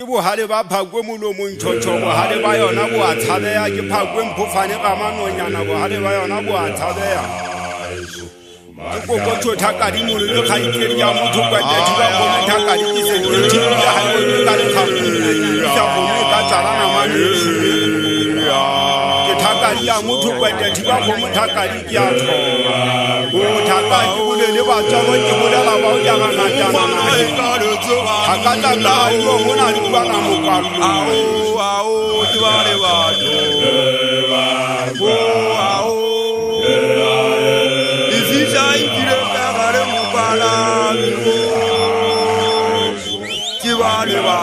Buhari ba phakwe molomong tjotjo Buhari ba yona bo a tshabeya ke phakwe mphofane ka manonyana Buhari ba yona bo a tshabeya ke kokotho thakadi molelo ga ikedi ya motho kwa tedi ba go thakadi ke se di ya ha go ka le khamuni ya go me ka tsara na mane ke thakadi ya motho kwa tedi ba go thakadi ke ya go thakadi bolele ba tswa ke bolela ba o ya ga ngata hakata la yo mona di ba na mo kwa ao di ba le ba ao ifisa ikire ka gare mo bala di ba le ba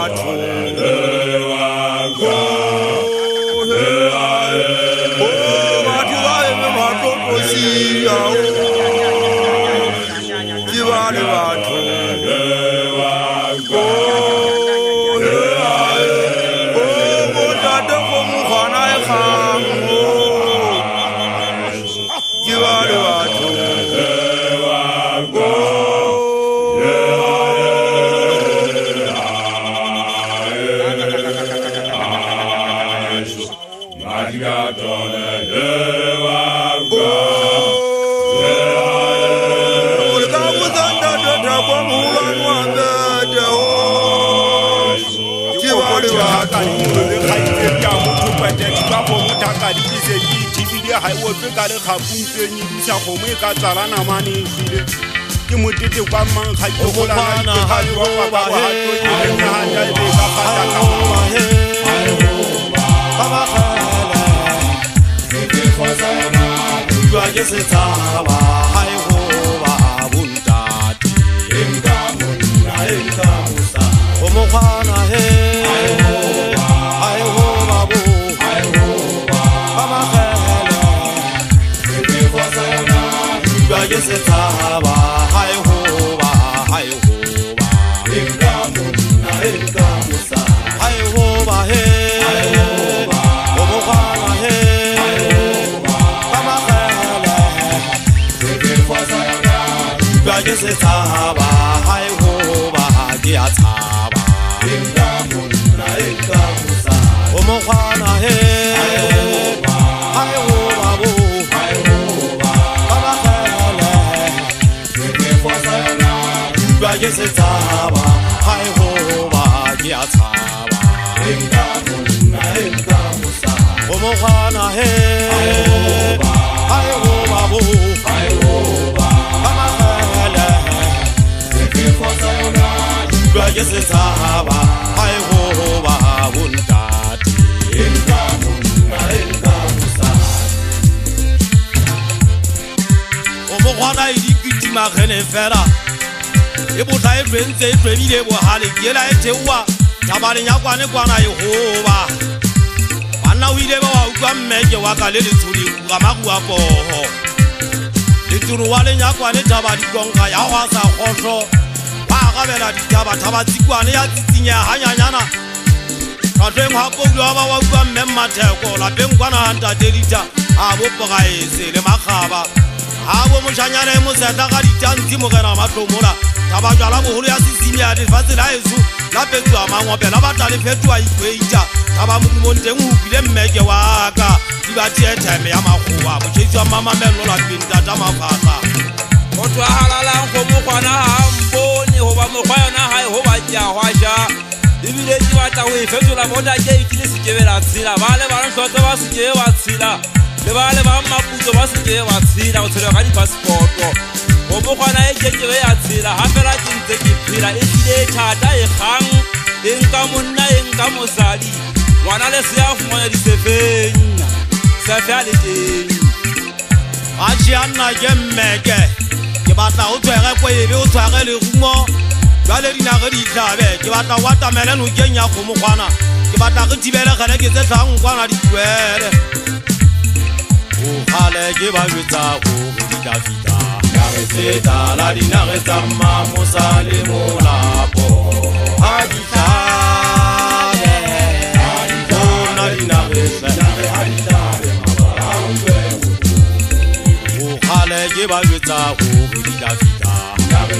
ha o tse ka le khapuntse ni di sa go me ka tsala na mane ile ke motete kwa mang ga ke go la ke ga yo ba ba ha to ni na ha ja be ka phata ka baba khala ke khosa na dua ke se tsaba hai ho ba buntati enka monna enka musa o mo khana he hai ho ba bu hai ho ba baba se tsaba hai ho ba enka monna enka musa hai ho ba he o mo khana he kama khala ke fosa na ba ke se tsaba hai ho ba ke a tsaba enka monna enka musa o mo khana he hai ho ba bo ke se tsaba hai ho ba ke a tsaba enka monna enka musa o mo khana he hai ho ba bo hai ho ba mama khala ke fosa yona ke se tsaba hai ho ba buntati enka monna enka musa o mo khana idi kitima gene fera e botla e bentse e twebile bohale ke la e thewa tabale nya kwane kwana e hoba bana o ile ba wa utlwa mmeke wa ka le letsuli ga magu a poho le turu wa le nya kwane tabadi konga ya wa sa khotlo ba ga bela ditaba tabatsi kwane ya tsitsinya hanyanyana ka teng ha go ba wa utlwa mmemma theko la beng kwana hanta delita a bo pogaese le makhaba ha bo moshanyane mo setla ga ditantsi mo gena matlomola taba jala boholo ya sisimi ya lefatshe la eso la petswa mangwape la batla le fetwa ikweita taba modumong teng ho bile mmeke wa ka di ba tietheme ya makgowa botjheitswa mama mello la pintata mafata motho a halalang go mo kwana ha mpone ho ba mokgwa yona hae ho ba tja hwasha ebile ke batla ho e fetola mona ke ikile sekebela tshila ba le ba ntlo ba se ke wa tshila le ba le ba maputso ba se ke wa tshila go tshela ka di passporto o mo kwana e ke ya tshila ha fela ke ntse ke phela e dile thata e kgang enka monna enka mosadi ngwana le se ya fumana di sefenya sa fela teng a tjana ke mmeke ke batla o tswere ko ebe o tsware le rumo jwale dina re di tlabe ke batla wa tamela no kenya go mo kwana ke batla re tibele gele ke tse tlang kwana di twele o khale ke ba jwetsa go di ka fita Feta la dinare tsamma mosale molapo aditale aditale dinare o khale ke ba jwetsa go di ka fita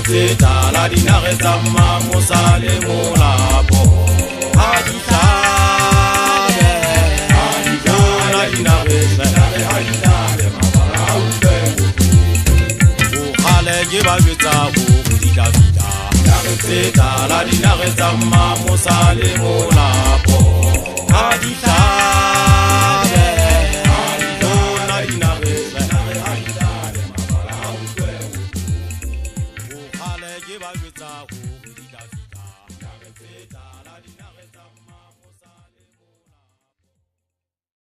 Feta la dinare tsamma mosale molapo ke ba jwetsa ho dikabila tse tala dinare tsa mmamosa le molapo ha di hlabe ha di tona dinare ha di hlabe mabala ha utlwe ho kgale ke ba jwetsa ho